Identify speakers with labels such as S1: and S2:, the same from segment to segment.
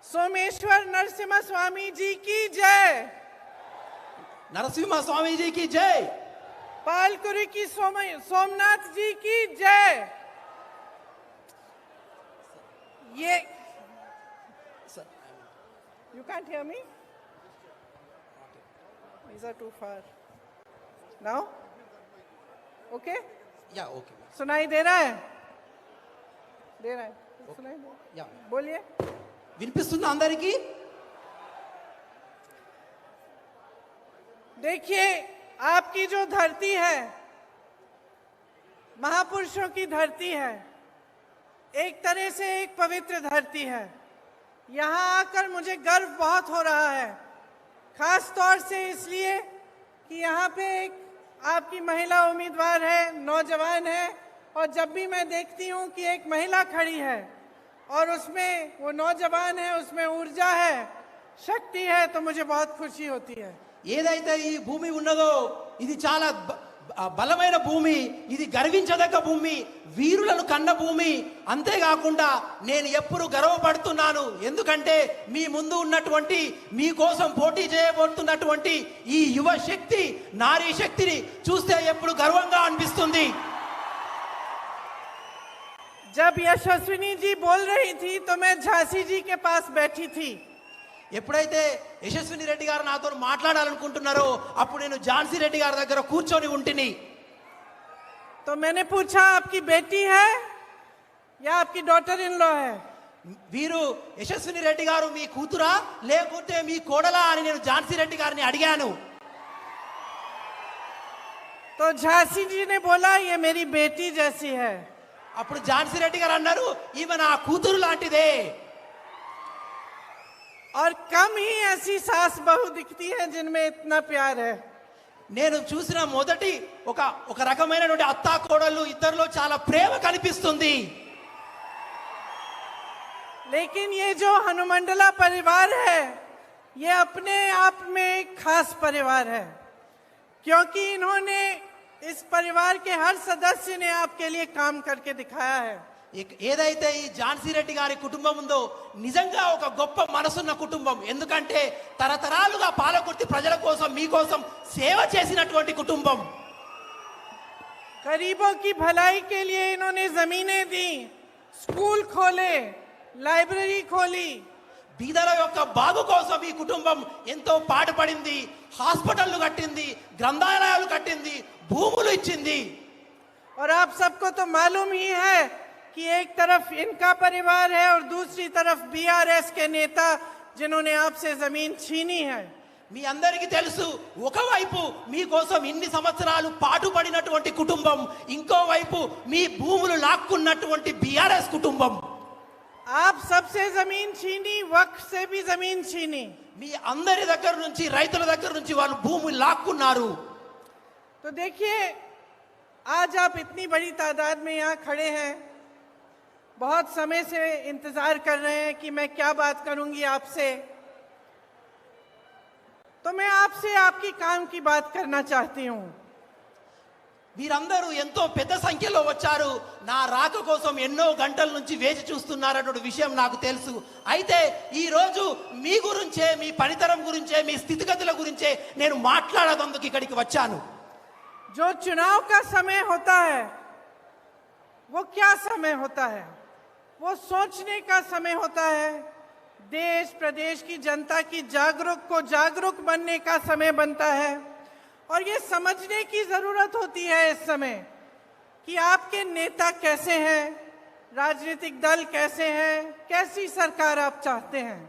S1: सोमेश्वर नरसिम्हा स्वामी जी की जय।
S2: नरसिम्हा स्वामी जी की जय।
S1: पालकुरी की सोमनाथ जी की जय। ये You can't hear me? These are too far. Now? Okay?
S2: या ओके
S1: सुनाई दे रहा है? दे रहा है? सुनाई दे?
S2: या
S1: बोलिए।
S2: వినిపిస్తుందా అందరికీ?
S1: देखिए, आपकी जो धरती है, महापुरुषों की धरती है, एक तरह से एक पवित्र धरती है। यहाँ आकर मुझे गर्व बहुत हो रहा है, खास तौर से इसलिए कि यहाँ पे एक आपकी महिला उम्मीदवार है, नौजवान है, और जब भी मैं देखती हूँ कि एक महिला खड़ी है और उसमें वो नौजवान है, उसमें ऊर्जा है, शक्ति है, तो मुझे बहुत खुशी होती है।
S2: ఏదైతే ఈ భూమి ఉన్నదో ఇది చాలా బలమైన భూమి, ఇది గర్వించదగ్గ భూమి, వీరులను కన్న భూమి. అంతేకాకుండా నేను ఎప్పుడు గర్వపడుతున్నాను, ఎందుకంటే మీ ముందు ఉన్నటువంటి మీకోసం పోటీ చేయబోతున్నటువంటి ఈ యువ శక్తి, నారీ శక్తిని చూస్తే ఎప్పుడు గర్వంగా అనిపిస్తుంది.
S1: जब यशस्विनी जी बोल रही थी तो मैं झांसी जी के पास बैठी थी।
S2: ఎప్పుడైతే యశస్విని రెడ్డి గారు నాతో మాట్లాడాలనుకుంటున్నారో అప్పుడు నేను ఝాన్సీ రెడ్డి గారి దగ్గర కూర్చొని ఉంటిని.
S1: तो मैंने पूछा, आपकी बेटी है या आपकी डॉटर इन लॉ है?
S2: వీరు యశస్విని రెడ్డి గారు మీ కూతురా లేకుంటే మీ కోడలా అని నేను ఝాన్సీ రెడ్డి గారిని అడిగాను.
S1: तो झांसी जी ने बोला, ये मेरी बेटी जैसी है।
S2: అప్పుడు ఝాన్సీ రెడ్డి గారు అన్నారు, ఈమె నా కూతురు లాంటిదే.
S1: और कम ही ऐसी सास बहू दिखती है जिनमें इतना प्यार है।
S2: నేను చూసిన మొదటి ఒక రకమైనటువంటి అత్తా కోడళ్ళు ఇద్దరిలో చాలా ప్రేమ కనిపిస్తుంది.
S1: लेकिन ये जो हनुमंडला परिवार है, ये अपने आप में एक खास परिवार है, क्योंकि इन्होंने इस परिवार के हर सदस्य ने आपके लिए काम करके दिखाया है।
S2: ఏదైతే ఈ ఝాన్సీ రెడ్డి గారి కుటుంబం ఉందో నిజంగా ఒక గొప్ప మనసున్న కుటుంబం. ఎందుకంటే తరతరాలుగా పాలకుర్తి ప్రజల కోసం మీకోసం సేవ చేసినటువంటి కుటుంబం.
S1: गरीबों की भलाई के लिए इन्होंने जमीनें दी, स्कूल खोले, लाइब्रेरी खोली।
S2: బీదల యొక్క బాగు కోసం ఈ కుటుంబం ఎంతో పాటుపడింది. హాస్పిటల్లు కట్టింది, గ్రంథాలయాలు కట్టింది, భూములు ఇచ్చింది.
S1: और आप सबको तो मालूम ही है कि एक तरफ इनका परिवार है और दूसरी तरफ बीआरएस के नेता जिन्होंने आपसे जमीन छीनी है।
S2: మీ అందరికీ తెలుసు, ఒకవైపు మీకోసం ఇన్ని సంవత్సరాలు పాటుపడినటువంటి కుటుంబం, ఇంకోవైపు మీ భూములు లాక్కున్నటువంటి బీఆర్ఎస్ కుటుంబం.
S1: आप सबसे जमीन छीनी, वक्फ से भी जमीन छीनी।
S2: మీ అందరి దగ్గర నుంచి, రైతుల దగ్గర నుంచి వాళ్ళు భూములు లాక్కున్నారు.
S1: तो देखिए, आज आप इतनी बड़ी तादाद में यहाँ खड़े हैं, बहुत समय से इंतजार कर रहे हैं कि मैं क्या बात करूंगी आपसे, तो मैं आपसे आपकी काम की बात करना चाहती हूँ।
S2: మీరందరూ ఎంతో పెద్ద సంఖ్యలో వచ్చారు, నా రాక కోసం ఎన్నో గంటల నుంచి వేచి చూస్తున్నారన్న విషయం నాకు తెలుసు. అయితే ఈ రోజు మీ గురించే, మీ పనితరం గురించే, మీ స్థితిగతుల గురించే నేను మాట్లాడేందుకు ఇక్కడికి వచ్చాను.
S1: जो चुनाव का समय होता है, वो क्या समय होता है? वो सोचने का समय होता है। देश प्रदेश की जनता की जागरूक बनने का समय बनता है, और ये समझने की जरूरत होती है इस समय कि आपके नेता कैसे हैं, राजनीतिक दल कैसे हैं, कैसी सरकार आप चाहते हैं।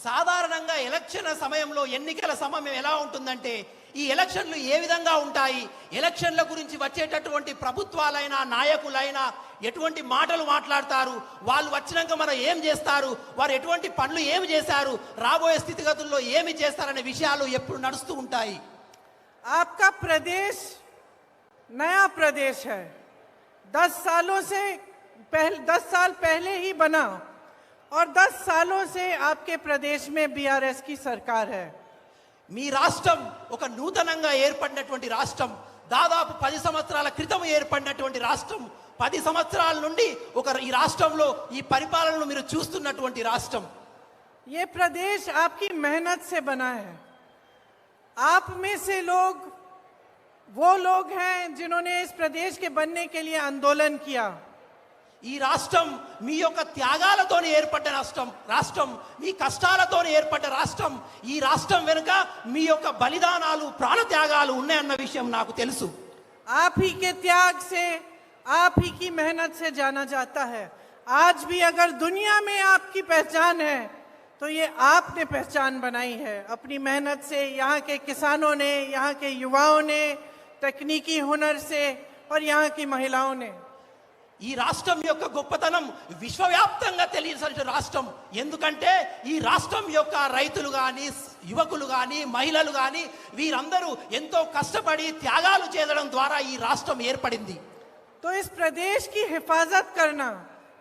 S2: సాధారణంగా ఎలక్షన్ సమయంలో, ఎన్నికల సమయం ఎలా ఉంటుందంటే, ఈ ఎలక్షన్లు ఏ విధంగా ఉంటాయి, ఎలక్షన్ల గురించి వచ్చేటటువంటి ప్రభుత్వాలైనా నాయకులైనా ఎటువంటి మాటలు మాట్లాడతారు, వాళ్ళు వచ్చినాక మనం ఏం చేస్తారు, వారు ఎటువంటి పనులు ఏమి చేశారు, రాబోయే స్థితిగతుల్లో ఏమి చేస్తారనే విషయాలు ఎప్పుడు నడుస్తూ ఉంటాయి.
S1: आपका प्रदेश नया प्रदेश है, 10 साल पहले ही बना, और 10 सालों से आपके प्रदेश में बीआरएस की सरकार है।
S2: మీ రాష్ట్రం ఒక నూతనంగా ఏర్పడినటువంటి రాష్ట్రం, దాదాపు 10 సంవత్సరాల క్రితం ఏర్పడినటువంటి రాష్ట్రం. 10 సంవత్సరాల నుండి ఈ రాష్ట్రంలో ఈ పరిపాలనను మీరు చూస్తున్నటువంటి రాష్ట్రం.
S1: ये प्रदेश आपकी मेहनत से बना है। आप में से लोग वो लोग हैं जिन्होंने इस प्रदेश के बनने के लिए आंदोलन किया।
S2: ఈ రాష్ట్రం మీ యొక్క త్యాగాలతోనే ఏర్పడ్డ రాష్ట్రం మీ కష్టాలతోనే ఏర్పడ్డ రాష్ట్రం ఈ రాష్ట్రం వెనుక మీ యొక్క బలిదానాలు ప్రాణత్యాగాలు ఉన్నాయన్న విషయం నాకు తెలుసు
S1: आप ही के त्याग से, आप ही की मेहनत से जाना जाता है। आज भी अगर दुनिया में आपकी पहचान है तो ये आपने पहचान बनाई है अपनी मेहनत से। यहाँ के किसानों ने, यहाँ के युवाओं ने, तकनीकी हुनर से और यहाँ की महिलाओं ने।
S2: ఈ రాష్ట్రం యొక్క గొప్పతనం విశ్వవ్యాప్తంగా తెలియాల్సిన రాష్ట్రం ఎందుకంటే ఈ రాష్ట్రం యొక్క రైతులు గాని యువకులు గాని మహిళలు గాని వీరందరూ ఎంతో కష్టపడి త్యాగాలు చేయడం ద్వారా ఈ రాష్ట్రం ఏర్పడింది
S1: तो इस प्रदेश की हिफाजत करना,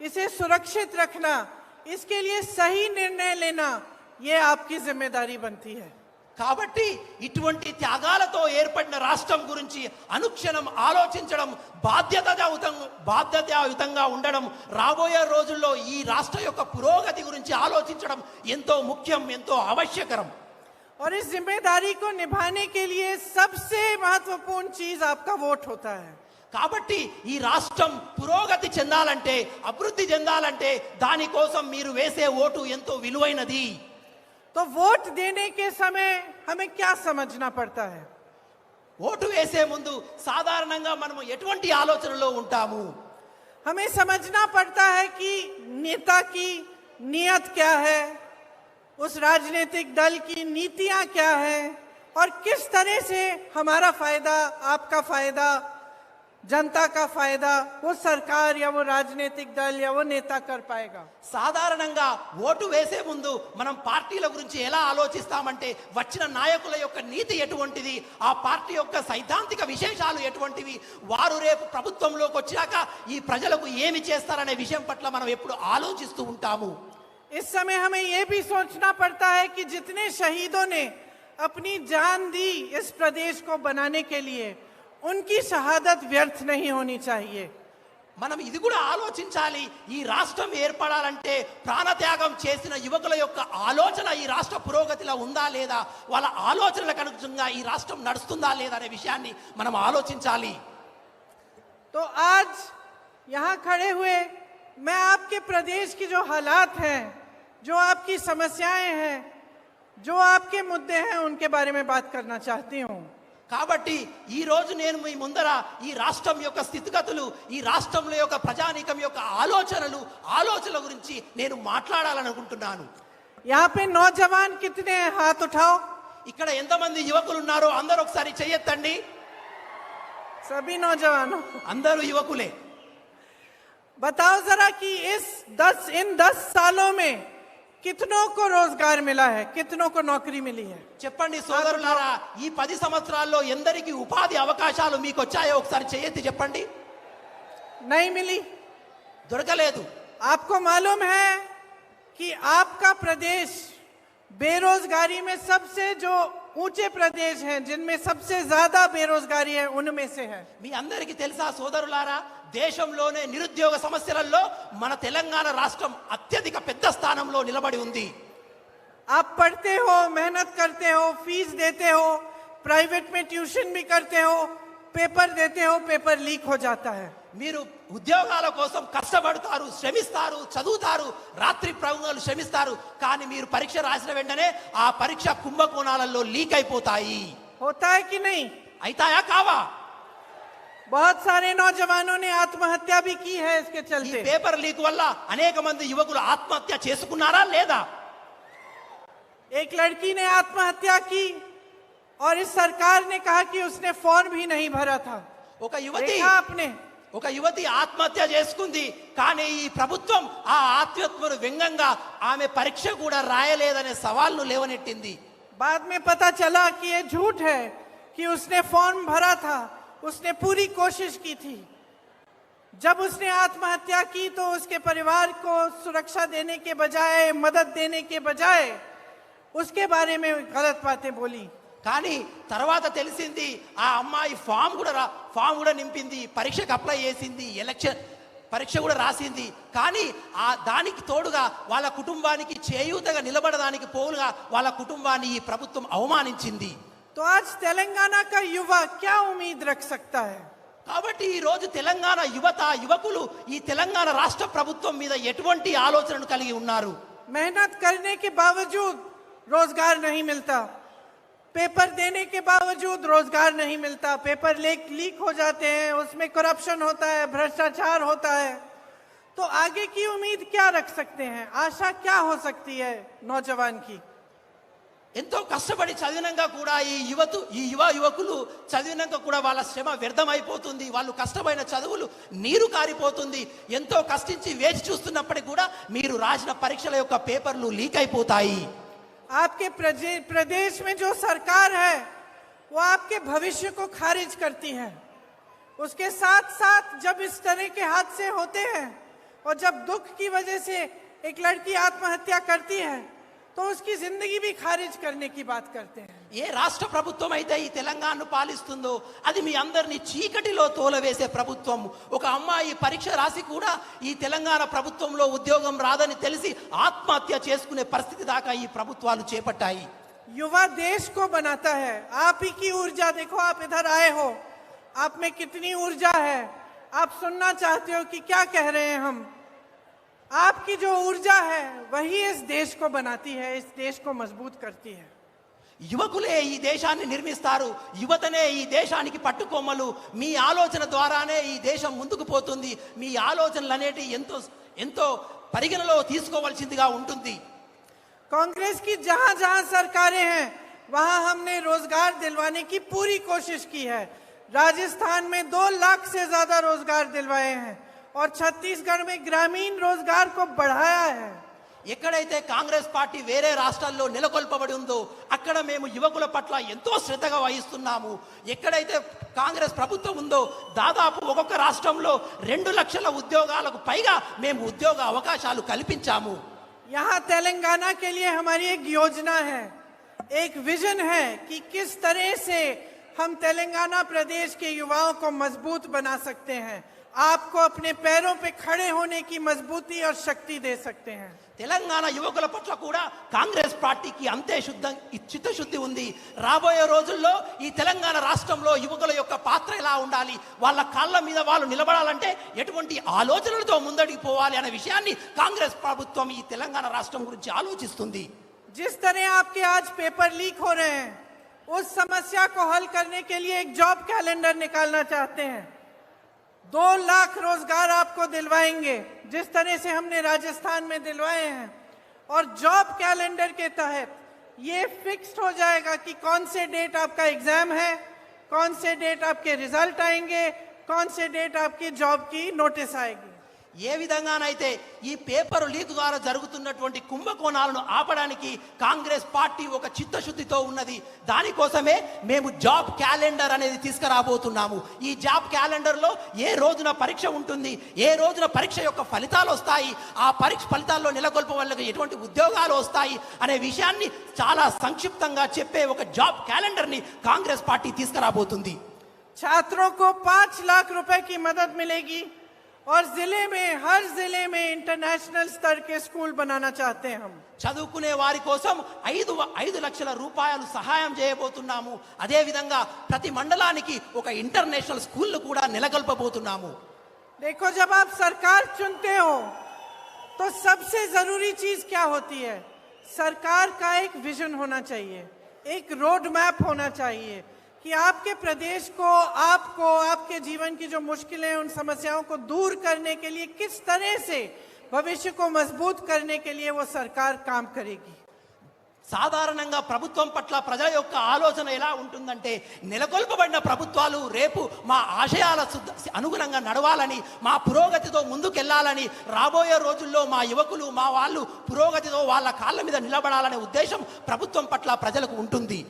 S1: इसे सुरक्षित रखना, इसके लिए सही निर्णय लेना, ये आपकी जिम्मेदारी बनती है।
S2: కాబట్టి ఇటువంటి త్యాగాలతో ఏర్పడిన రాష్ట్రం గురించి అనుక్షణం ఆలోచించడం బాధ్యతాయుతంగా ఉండడం రాబోయే రోజుల్లో ఈ రాష్ట్ర యొక్క పురోగతి గురించి ఆలోచించడం ఎంతో ముఖ్యం ఎంతో आवश्यकరం
S1: और इस जिम्मेदारी को निभाने के लिए सबसे महत्वपूर्ण चीज आपका वोट होता है।
S2: కాబట్టి ఈ రాష్ట్రం పురోగతి చెందాలంటే అభివృద్ధి చెందాలంటే దాని కోసం మీరు వేసే ఓటు ఎంతో విలువైనది
S1: तो वोट देने के समय हमें क्या समझना पड़ता है?
S2: ఓటు వేసే ముందు సాధారణంగా మనం ఎటువంటి ఆలోచనలో ఉంటాము
S1: हमें समझना पड़ता है कि नेता की नियत क्या है, उस राजनीतिक दल की नीतियां क्या है और किस तरह से हमारा फायदा, आपका फायदा, जनता का फायदा वो सरकार या वो राजनीतिक दल या वो नेता कर पाएगा।
S2: సాధారణంగా ఓటు వేసే ముందు మనం పార్టీల గురించి ఎలా ఆలోచిస్తామంటే వచ్చిన నాయకుల యొక్క నీతి ఎటువంటిది, ఆ పార్టీ యొక్క సైద్ధాంతిక విశేషాలు ఎటువంటివి, వారు రేపు ప్రభుత్వంలోకి వచ్చాక ఈ ప్రజలకు ఏమి చేస్తారనే విషయం పట్ల మనం ఎప్పుడు ఆలోచిస్తూ ఉంటాము
S1: इस समय हमें ये भी सोचना पड़ता है कि जितने शहीदों ने अपनी जान दी इस प्रदेश को बनाने के लिए, उनकी शहादत व्यर्थ नहीं होनी चाहिए।
S2: మనం ఇది కూడా ఆలోచించాలి ఈ రాష్ట్రం ఏర్పడాలంటే ప్రాణత్యాగం చేసిన యువకుల యొక్క ఆలోచన ఈ రాష్ట్ర పురోగతిలో ఉందా లేదా, వాళ్ళ ఆలోచనలకు అనుగుణంగా ఈ రాష్ట్రం నడుస్తుందా లేదా అనే విషయాన్ని మనం ఆలోచించాలి
S1: तो आज यहाँ खड़े हुए मैं आपके प्रदेश की जो हालात हैं, जो आपकी समस्याएं हैं, जो आपके मुद्दे हैं, उनके बारे में बात करना चाहती हूँ।
S2: కాబట్టి ఈ రోజు నేను మీ ముందర ఈ రాష్ట్రం యొక్క స్థితిగతులు, ఈ రాష్ట్రంలో యొక్క ప్రజానీకం యొక్క ఆలోచనల గురించి నేను మాట్లాడాలనుకుంటున్నాను।
S1: यहाँ पे नौजवान कितने हैं? हाथ उठाओ।
S2: ఇక్కడ ఎంతమంది యువకులు ఉన్నారో అందరూ ఒకసారి చెయ్యెత్తండి।
S1: सभी नौजवानों,
S2: అందరూ యువకులే।
S1: बताओ जरा कि इन 10 सालों में कितनों को रोजगार मिला है, कितनों को नौकरी मिली है?
S2: చెప్పండి సోదరులారా, ఈ 10 సంవత్సరాల్లో ఎందరికి ఉపాధి అవకాశాలు మీకు వచ్చాయో ఒకసారి చెయ్యెత్తి చెప్పండి।
S1: नहीं मिली।
S2: దొరకలేదు।
S1: आपको मालूम है कि आपका प्रदेश बेरोजगारी में सबसे जो ऊंचे प्रदेश हैं, जिनमें सबसे ज्यादा बेरोजगारी है, उनमें से है।
S2: మీ అందరికీ తెలుసా సోదరులారా, దేశంలోనే నిరుద్యోగ సమస్యలలో మన తెలంగాణ రాష్ట్రం అత్యధిక పెద్ద స్థానంలో నిలబడి ఉంది।
S1: आप पढ़ते हो, मेहनत करते हो, फीस देते हो, प्राइवेट में ट्यूशन भी करते हो, पेपर देते हो, पेपर लीक हो जाता है।
S2: మీరు ఉద్యోగాల కోసం కష్టపడతారు, శ్రమిస్తారు, చదువుతారు, రాత్రి ప్రయోగాలు శ్రమిస్తారు, కానీ మీరు పరీక్ష రాసిన వెంటనే ఆ పరీక్ష కుంభకోణాలలో లీక్ అయిపోతాయి।
S1: होता है कि नहीं?
S2: అయితాయా కావా?
S1: बहुत सारे नौजवानों ने आत्महत्या भी की है इसके
S2: ఈ
S1: चलते।
S2: పేపర్ లీక్ వల్ల అనేక మంది యువకులు ఆత్మహత్య చేసుకున్నారా లేదా?
S1: एक लड़की ने आत्महत्या की और इस सरकार ने कहा कि उसने फॉर्म भी नहीं भरा था।
S2: ఒక యువతి
S1: देखा आपने?
S2: ఆత్మహత్య చేసుకుంది, కానీ ఈ ప్రభుత్వం ఆ ఆత్మహత్యను వ్యంగ్యంగా ఆమె పరీక్ష కూడా రాయలేదనే సవాల్ను లేవనెట్టింది।
S1: बाद में पता चला कि ये झूठ है कि उसने फॉर्म भरा था, उसने पूरी कोशिश की थी। जब उसने आत्महत्या की तो उसके परिवार को सुरक्षा देने के बजाय, मदद देने के बजाय उसके बारे में गलत बातें बोली।
S2: కానీ తర్వాత తెలిసింది ఆ అమ్మాయి ఫామ్ కూడా నింపింది, పరీక్షకు అప్లై చేసింది, పరీక్ష కూడా రాసింది. కానీ ఆ దానికి తోడుగా వాళ్ళ కుటుంబానికి చేయూతగా నిలబడడానికి పోలుగా వాళ్ళ కుటుంబాన్ని ఈ ప్రభుత్వం అవమానించింది.
S1: तो आज तेलंगाना का युवा क्या उम्मीद रख सकता है?
S2: కాబట్టి ఈ రోజు తెలంగాణ యువకులు ఈ తెలంగాణ రాష్ట్ర ప్రభుత్వం మీద ఎటువంటి ఆలోచనను కలిగి ఉన్నారు?
S1: मेहनत करने के बावजूद रोजगार नहीं मिलता, पेपर देने के बावजूद रोजगार नहीं मिलता, पेपर लीक हो जाते हैं, उसमें करप्शन होता है, भ्रष्टाचार होता है, तो आगे की उम्मीद क्या रख सकते हैं? आशा क्या हो सकती है नौजवान की?
S2: ఎంతో కష్టపడి చదివినాక కూడా ఈ యువకులు చదివినాక కూడా వాళ్ళ శ్రమ వ్యర్థమైపోతుంది. వాళ్ళు కష్టమైన చదువులు నీరు కారిపోతుంది. ఎంతో కష్టించి వేచి చూస్తున్నప్పటికీ కూడా మీరు రాసిన పరీక్షల యొక్క పేపర్లు లీక్ అయిపోతాయి.
S1: आपके प्रदेश में जो सरकार है वो आपके भविष्य को खारिज करती है. उसके साथ साथ जब इस तरह के हादसे होते हैं और जब दुख की वजह से एक लड़की आत्महत्या करती है तो उसकी जिंदगी भी खारिज करने की बात करते हैं.
S2: ఏ రాష్ట్ర ప్రభుత్వం అయితే ఈ తెలంగాణను పాలిస్తుందో అది మీ అందరినీ చీకటిలో తోలవేసే ప్రభుత్వం. ఒక అమ్మాయి పరీక్ష రాసి కూడా ఈ తెలంగాణ ప్రభుత్వంలో ఉద్యోగం రాదని తెలిసి ఆత్మహత్య చేసుకునే పరిస్థితి దాకా ఈ ప్రభుత్వాలు చేపట్టాయి.
S1: युवा देश को बनाता है. आप ही की ऊर्जा देखो, आप इधर आए हो, आप में कितनी ऊर्जा है. आप सुनना चाहते हो कि क्या कह रहे हैं हम. आपकी जो ऊर्जा है वही इस देश को बनाती है, इस देश को मजबूत करती है.
S2: యువకులే ఈ దేశాన్ని నిర్మిస్తారు. యువతనే ఈ దేశానికి పట్టుకొమ్మలు. మీ ఆలోచన ద్వారానే ఈ దేశం ముందుకు పోతుంది. మీ ఆలోచనలు అనేటి ఎంతో ఎంతో పరిగణలో తీసుకోవాల్సిందిగా ఉంటుంది.
S1: कांग्रेस की जहां जहां सरकारें हैं वहां हमने रोजगार दिलवाने की पूरी कोशिश की है. राजस्थान में 2 लाख से ज्यादा रोजगार दिलवाए हैं और छत्तीसगढ़ में ग्रामीण रोजगार को बढ़ाया है.
S2: ఎక్కడైతే కాంగ్రెస్ పార్టీ వేరే రాష్ట్రాల్లో నెలకొల్పబడి ఉందో అక్కడ మేము యువకుల పట్ల ఎంతో శ్రద్ధగా వహిస్తున్నాము. ఎక్కడైతే కాంగ్రెస్ ప్రభుత్వం ఉందో దాదాపు ఒక్కొక్క రాష్ట్రంలో 2 లక్షల ఉద్యోగాలకు పైగా మేము ఉద్యోగ అవకాశాలు కల్పించాము.
S1: यहाँ तेलंगाना के लिए हमारी एक योजना है, एक विजन है कि किस तरह से हम तेलंगाना प्रदेश के युवाओं को मजबूत बना सकते हैं, आपको अपने पैरों पे खड़े होने की मजबूती और शक्ति दे सकते हैं.
S2: తెలంగాణ యువకుల పట్ల కూడా కాంగ్రెస్ పార్టీకి అంతే చిత్తశుద్ధి ఉంది. రాబోయే రోజుల్లో ఈ తెలంగాణ రాష్ట్రంలో యువకుల యొక్క పాత్ర ఎలా ఉండాలి, వాళ్ళ కాళ్ళ మీద వాళ్ళు నిలబడాలంటే ఎటువంటి ఆలోచనలతో ముందడికి పోవాలి అనే విషయాన్ని కాంగ్రెస్ ప్రభుత్వం ఈ తెలంగాణ రాష్ట్రం గురించి ఆలోచిస్తుంది.
S1: जिस तरह आपके आज पेपर लीक हो रहे हैं, उस समस्या को हल करने के लिए एक जॉब कैलेंडर निकालना चाहते हैं. 2 लाख रोजगार आपको दिलवाएंगे जिस तरह से हमने राजस्थान में दिलवाए हैं. और जॉब कैलेंडर के तहत ये फिक्स्ड हो जाएगा कि कौन से डेट आपका एग्जाम है, कौन से डेट आपके रिजल्ट आएंगे, कौन से डेट आपकी जॉब की नोटिस आएगी.
S2: ఏ విధంగానైతే ఈ పేపర్ లీక్ ద్వారా జరుగుతున్నటువంటి కుంభకోణాలను ఆపడానికి కాంగ్రెస్ పార్టీ ఒక చిత్తశుద్ధితో ఉన్నది. దానికోసమే మేము జాబ్ క్యాలెండర్ అనేది తీసుకురాబోతున్నాము. ఈ జాబ్ క్యాలెండర్లో ఏ రోజున పరీక్ష ఉంటుంది, ఏ రోజున పరీక్ష యొక్క ఫలితాలు వస్తాయి, ఆ పరీక్ష ఫలితాల్లో నెలకొల్ప వాళ్ళకి ఎటువంటి ఉద్యోగాలు వస్తాయి అనే విషయాన్ని చాలా సంక్షిప్తంగా చెప్పే ఒక జాబ్ క్యాలెండర్ని కాంగ్రెస్ పార్టీ తీసుకురాబోతుంది.
S1: छात्रों को 5 लाख रुपए की मदद मिलेगी और हर जिले में इंटरनेशनल स्तर के स्कूल बनाना चाहते हैं हम.
S2: చదువుకునే వారి కోసం 5 లక్షల రూపాయలు సహాయం చేయబోతున్నాము. అదే విధంగా ప్రతి మండలానికి ఒక ఇంటర్నేషనల్ స్కూల్ కూడా నెలకొల్పబోతున్నాము.
S1: देखो, जब आप सरकार चुनते हो तो सबसे जरूरी चीज क्या होती है? सरकार का एक विजन होना चाहिए, एक रोड मैप होना चाहिए कि आपके प्रदेश को, आपको, आपके जीवन की जो मुश्किलें, उन समस्याओं को दूर करने के लिए किस तरह से भविष्य को मजबूत करने के लिए वो सरकार काम करेगी.
S2: సాధారణంగా ప్రభుత్వం పట్ల ప్రజల యొక్క ఆలోచన ఎలా ఉంటుందంటే నెలకొల్పబడిన ప్రభుత్వాలు రేపు మా ఆశయాల అనుగుణంగా నడవాలని, మా పురోగతితో ముందుకెళ్లాలని, రాబోయే రోజుల్లో మా యువకులు మా వాళ్ళు పురోగతితో వాళ్ళ కాళ్ళ మీద నిలబడాలనే ఉద్దేశం ప్రభుత్వం పట్ల ప్రజలకు ఉంటుంది.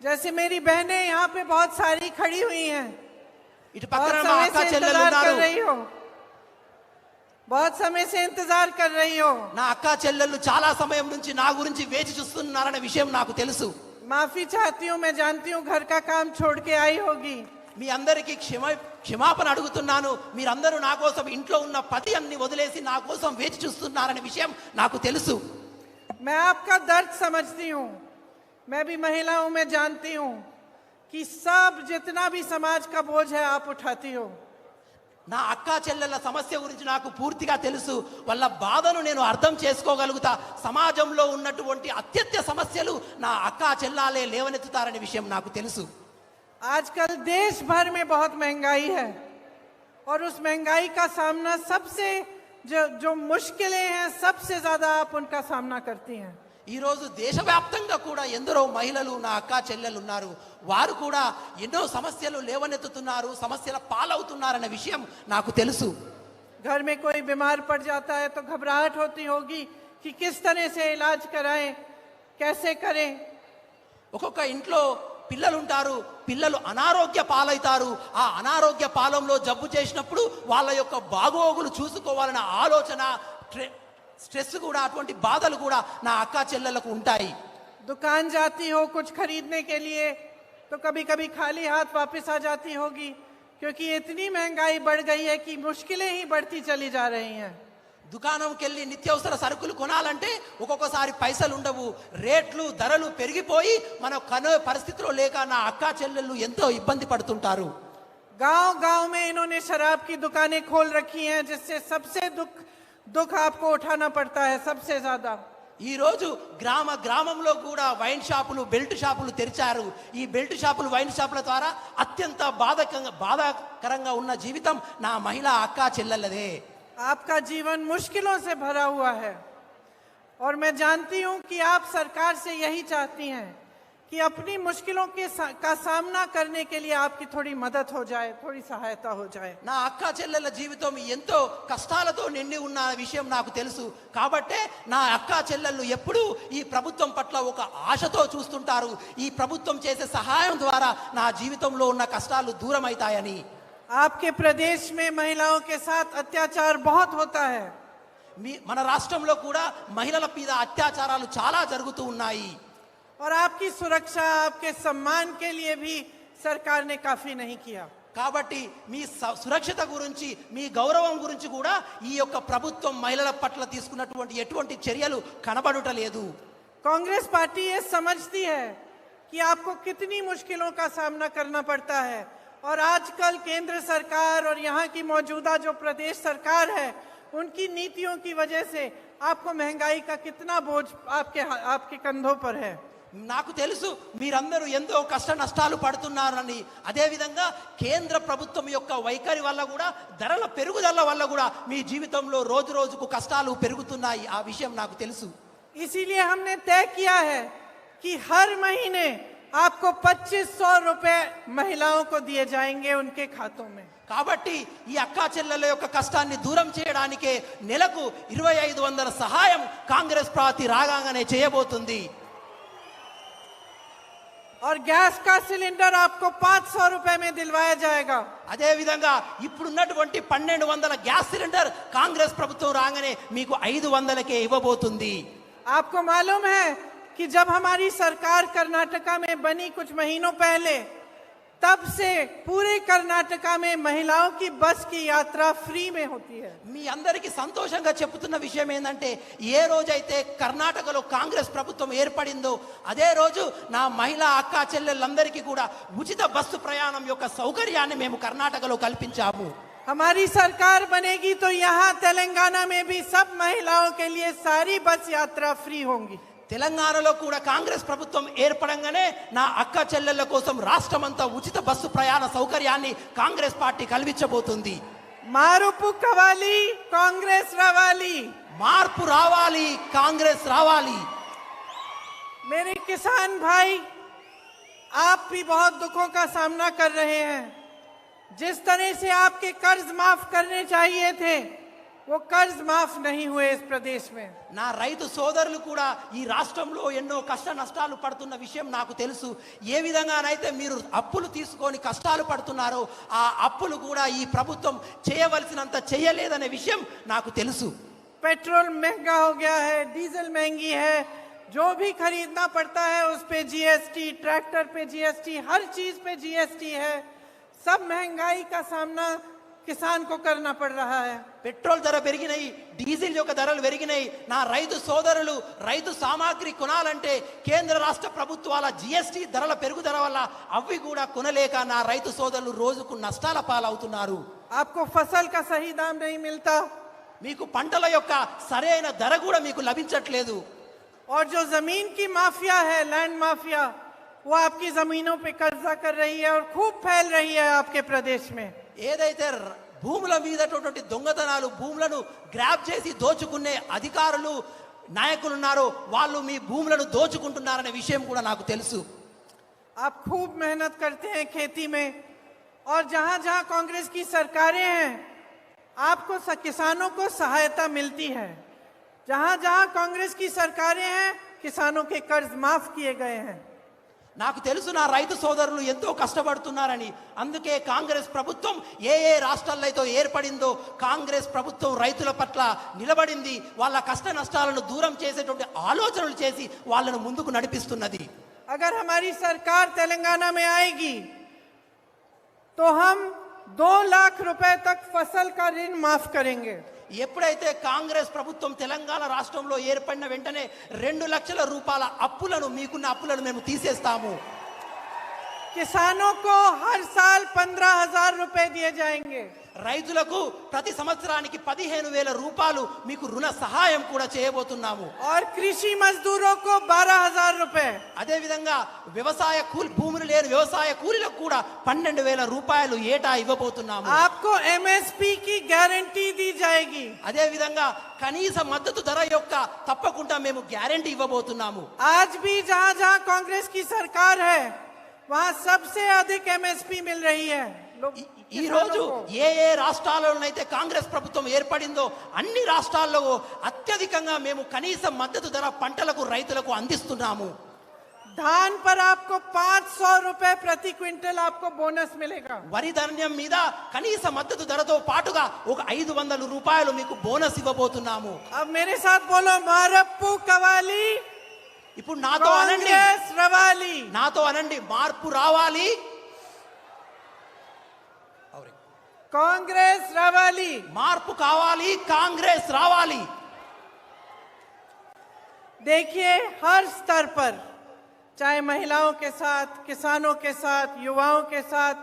S1: जैसे मेरी बहनें यहाँ पे बहुत सारी खड़ी हुई हैं,
S2: ఇటు పక్కన మా అక్క చెల్లెలు ఉన్నారు.
S1: बहुत समय से इंतजार कर रही हो.
S2: నా అక్క చెల్లెళ్ళు చాలా సమయం నుంచి నా గురించి వేచి చూస్తున్నారనే విషయం నాకు తెలుసు.
S1: माफी चाहती हूँ, मैं जानती हूँ घर का काम छोड़ के आई होगी.
S2: మీ అందరికీ క్షమాపణ అడుగుతున్నాను. మీరందరూ నా కోసం ఇంట్లో ఉన్న పతి అన్ని వదిలేసి నా కోసం వేచి చూస్తున్నారనే విషయం నాకు తెలుసు.
S1: मैं आपका दर्द समझती हूँ. मैं भी महिलाओं में जानती हूँ कि सब जितना भी समाज का बोझ है आप उठाती हो.
S2: నా అక్క చెల్లెళ్ళ సమస్య గురించి నాకు పూర్తిగా తెలుసు. వాళ్ళ బాధను నేను అర్థం చేసుకోగలుగుతా. సమాజంలో ఉన్నటువంటి అత్యత్య సమస్యలు నా అక్క చెల్లాలే లేవనెత్తుతారనే విషయం నాకు తెలుసు.
S1: आजकल देश भर में बहुत महंगाई है और उस महंगाई का सामना सबसे जो मुश्किलें हैं सबसे ज्यादा आप उनका सामना करती हैं.
S2: ఈ రోజు దేశవ్యాప్తంగా కూడా ఎందరో మహిళలు నా అక్క చెల్లెలు ఉన్నారు. వారు కూడా ఎన్నో సమస్యలు లేవనెత్తుతున్నారు, సమస్యల పాలవుతున్నారనే విషయం నాకు తెలుసు.
S1: घर में कोई बीमार पड़ जाता है तो घबराहट होती होगी कि किस तरह से इलाज कराएं, कैसे करें.
S2: ఒక్కొక్క ఇంట్లో పిల్లలు ఉంటారు, పిల్లలు అనారోగ్య పాలవుతారు. ఆ అనారోగ్య పాలంలో జబ్బు చేసినప్పుడు వాళ్ళ యొక్క బాగోగులు చూసుకోవాలన్న ఆలోచన, స్ట్రెస్ కూడా, అటువంటి బాధలు కూడా నా అక్క చెల్లెలకు ఉంటాయి.
S1: दुकान जाती हो कुछ खरीदने के लिए तो कभी कभी खाली हाथ वापस आ जाती होगी क्योंकि इतनी महंगाई बढ़ गई है कि मुश्किलें ही बढ़ती चली जा रही हैं.
S2: దుకాణంకి వెళ్ళి నిత్యావసర సరుకులు కొనాలంటే ఒక్కొక్కసారి పైసలు ఉండవు, రేట్లు ధరలు పెరిగిపోయి మన కనే పరిస్థితిలో లేక నా అక్క చెల్లెళ్ళు ఎంతో ఇబ్బంది పడుతుంటారు.
S1: गांव गांव में इन्होंने शराब की दुकानें खोल रखी हैं जिससे सबसे दुख आपको उठाना पड़ता है सबसे ज्यादा.
S2: ఈ రోజు గ్రామంలో కూడా వైన్ షాపులు, బెల్ట్ షాపులు తెరిచారు. ఈ బెల్ట్ షాపులు, వైన్ షాపుల ద్వారా అత్యంత బాధాకరంగా ఉన్న జీవితం నా మహిళా అక్క చెల్లెలదే.
S1: आपका जीवन मुश्किलों से भरा हुआ है और मैं जानती हूं कि आप सरकार से यही चाहती हैं कि अपनी मुश्किलों का सामना करने के लिए आपकी थोड़ी मदद हो जाए, थोड़ी सहायता हो जाए.
S2: నా అక్క చెల్లెల జీవితం ఎంతో కష్టాలతో నిండి ఉన్న విషయం నాకు తెలుసు. కాబట్టే నా అక్క చెల్లెళ్ళు ఎప్పుడూ ఈ ప్రభుత్వం పట్ల ఒక ఆశతో చూస్తుంటారు. ఈ ప్రభుత్వం చేసే సహాయం ద్వారా నా జీవితంలో ఉన్న కష్టాలు దూరం అవుతాయని.
S1: आपके प्रदेश में महिलाओं के साथ अत्याचार बहुत होता है.
S2: మన రాష్ట్రంలో కూడా మహిళల మీద అత్యాచారాలు చాలా జరుగుతూ ఉన్నాయి.
S1: और आपकी सुरक्षा, आपके सम्मान के लिए भी सरकार ने काफी नहीं किया.
S2: కాబట్టి మీ సురక్షిత గురించి, మీ గౌరవం గురించి కూడా ఈ యొక్క ప్రభుత్వం మహిళల పట్ల తీసుకున్నటువంటి ఎటువంటి చర్యలు కనబడుటలేదు.
S1: कांग्रेस पार्टी ये समझती है कि आपको कितनी मुश्किलों का सामना करना पड़ता है और आजकल केंद्र सरकार और यहाँ की मौजूदा जो प्रदेश सरकार है उनकी नीतियों की वजह से आपको महंगाई का कितना बोझ आपके कंधों पर है.
S2: నాకు తెలుసు మీరందరూ ఎంతో కష్ట నష్టాలు పడుతున్నారని. అదేవిధంగా కేంద్ర ప్రభుత్వం యొక్క వైఖరి వల్ల కూడా, ధరల పెరుగుదల వల్ల కూడా మీ జీవితంలో రోజు రోజుకు కష్టాలు పెరుగుతున్నాయి. ఆ విషయం నాకు తెలుసు.
S1: इसीलिए हमने तय किया है कि हर महीने आपको 2500 रुपए महिलाओं को दिए जाएंगे उनके खातों में.
S2: కాబట్టి ఈ అక్క చెల్లెల యొక్క కష్టాన్ని దూరం చేయడానికే నెలకు 2500 సహాయం కాంగ్రెస్ పార్టీ రాగానే చేయబోతుంది.
S1: और गैस का सिलेंडर आपको 500 रुपए में दिलवाया जाएगा.
S2: అదే విధంగా ఇప్పుడున్నటువంటి 1200 గ్యాస్ సిలిండర్ కాంగ్రెస్ ప్రభుత్వం రాగానే మీకు 500కే ఇవ్వబోతుంది.
S1: आपको मालूम है कि जब हमारी सरकार कर्नाटका में बनी कुछ महीनों पहले, तब से पूरे कर्नाटका में महिलाओं की बस की यात्रा फ्री में होती है.
S2: మీ అందరికీ సంతోషంగా చెప్తున్న విషయం ఏంటంటే, ఏ రోజైతే కర్ణాటకలో కాంగ్రెస్ ప్రభుత్వం ఏర్పడిందో అదే రోజు నా మహిళా అక్క చెల్లెళ్ళందరికీ కూడా ఉచిత బస్సు ప్రయాణం యొక్క సౌకర్యాన్ని మేము కర్ణాటకలో కల్పించాము.
S1: हमारी सरकार बनेगी तो यहाँ तेलंगाना में भी सब महिलाओं के लिए सारी बस यात्रा फ्री होंगी.
S2: తెలంగాణలో కూడా కాంగ్రెస్ ప్రభుత్వం ఏర్పడంగానే నా అక్క చెల్లెళ్ళ కోసం రాష్ట్రమంతా ఉచిత బస్సు ప్రయాణ సౌకర్యాన్ని కాంగ్రెస్ పార్టీ కల్పించబోతుంది.
S1: మారుపు కావాలి, కాంగ్రెస్ రావాలి.
S2: మార్పు రావాలి, కాంగ్రెస్ రావాలి.
S1: मेरे किसान भाई, आप भी बहुत दुखों का सामना कर रहे हैं. जिस तरह से आपके कर्ज माफ करने चाहिए थे वो कर्ज माफ नहीं हुए इस प्रदेश में.
S2: నా రైతు సోదరులు కూడా ఈ రాష్ట్రంలో ఎన్నో కష్ట నష్టాలు పడుతున్న విషయం నాకు తెలుసు. ఏ విధంగానైతే మీరు అప్పులు తీసుకొని కష్టాలు పడుతున్నారో ఆ అప్పులు కూడా ఈ ప్రభుత్వం చేయవలసినంత చేయలేదనే విషయం నాకు తెలుసు.
S1: पेट्रोल महंगा हो गया है, डीजल महंगी है, जो भी खरीदना पड़ता है उस पे जीएसटी, ट्रैक्टर पे जीएसटी, हर चीज पे जीएसटी है. सब महंगाई का सामना किसान को करना पड़ रहा है।
S2: పెట్రోల్ ధర పెరిగినాయి, డీజిల్ యొక్క ధరలు పెరిగినాయి. నా రైతు సోదరులు రైతు సామాగ్రి కొనాలంటే కేంద్ర రాష్ట్ర ప్రభుత్వాల జిఎస్టీ ధరల పెరుగుదల వల్ల అవి కూడా కొనలేక నా రైతు సోదరులు రోజుకు నష్టాల పాలవుతున్నారు.
S1: आपको फसल का सही दाम नहीं मिलता,
S2: మీకు పంటల యొక్క సరైన ధర కూడా మీకు లభించట్లేదు.
S1: और जो जमीन की माफिया है, लैंड माफिया, वो आपकी जमीनों पे कब्जा कर रही है और खूब फैल रही है आपके प्रदेश में।
S2: ఏదైతే భూముల మీదటువంటి దొంగతనాలు, భూములను గ్రాబ్ చేసి దోచుకునే అధికారులు నాయకులు ఉన్నారో వాళ్ళు మీ భూములను దోచుకుంటున్నారనే విషయం కూడా నాకు తెలుసు.
S1: आप खूब मेहनत करते हैं खेती में, और जहां जहां कांग्रेस की सरकारें हैं आपको किसानों को सहायता मिलती है। जहां जहां कांग्रेस की सरकारें हैं किसानों के कर्ज माफ किए गए हैं।
S2: నాకు తెలుసు నా రైతు సోదరులు ఎంతో కష్టపడుతున్నారని. అందుకే కాంగ్రెస్ ప్రభుత్వం ఏ ఏ రాష్ట్రాల్లో అయితే ఏర్పడిందో కాంగ్రెస్ ప్రభుత్వం రైతుల పట్ల నిలబడింది. వాళ్ళ కష్ట నష్టాలను దూరం చేసేటువంటి ఆలోచనలు చేసి వాళ్ళను ముందుకు నడిపిస్తున్నది.
S1: अगर हमारी सरकार तेलंगाना में आएगी तो हम 2 लाख रुपए तक फसल का ऋण माफ करेंगे।
S2: ఎప్పుడైతే కాంగ్రెస్ ప్రభుత్వం తెలంగాణ రాష్ట్రంలో ఏర్పడిన వెంటనే 2 లక్షల రూపాయల అప్పులను, మీకున్న అప్పులను మేము తీసేస్తాము.
S1: किसानों को हर साल 15,000 रुपए दिए जाएंगे।
S2: రైతులకు ప్రతి సంవత్సరానికి 15,000 రూపాయలు మీకు రుణ సహాయం కూడా చేయబోతున్నాము.
S1: और कृषि मजदूरों को 12,000 रुपए।
S2: అదే విధంగా వ్యవసాయ కూలి, భూములు లేని వ్యవసాయ కూలీలకు కూడా 12,000 రూపాయలు ఏటా ఇవ్వబోతున్నాము.
S1: आपको एमएसपी की गारंटी दी जाएगी।
S2: అదే విధంగా కనీస మద్దతు ధర యొక్క తప్పకుండా మేము గ్యారెంటీ ఇవ్వబోతున్నాము.
S1: आज भी जहां जहां कांग्रेस की सरकार है वहां सबसे अधिक एमएसपी मिल रही है।
S2: ఈ రోజు ఏ ఏ రాష్ట్రాల్లోనైతే కాంగ్రెస్ ప్రభుత్వం ఏర్పడిందో అన్ని రాష్ట్రాల్లో అత్యధికంగా మేము కనీస మద్దతు ధర పంటలకు రైతులకు అందిస్తున్నాము.
S1: धान पर आपको 500 रुपए प्रति क्विंटल आपको बोनस मिलेगा।
S2: వరి ధాన్యం మీద కనీస మద్దతు ధరతో పాటుగా ఒక 500 రూపాయలు మీకు బోనస్ ఇవ్వబోతున్నాము.
S1: अब मेरे साथ बोलो, मारप्पू कवाली,
S2: ఇప్పుడు నాతో అనండి,
S1: कांग्रेस रवाली।
S2: నాతో అనండి, మార్పు రావాలి,
S1: कांग्रेस रवाली।
S2: మార్పు కావాలి, కాంగ్రెస్ రావాలి.
S1: देखिए, हर स्तर पर, चाहे महिलाओं के साथ, किसानों के साथ, युवाओं के साथ,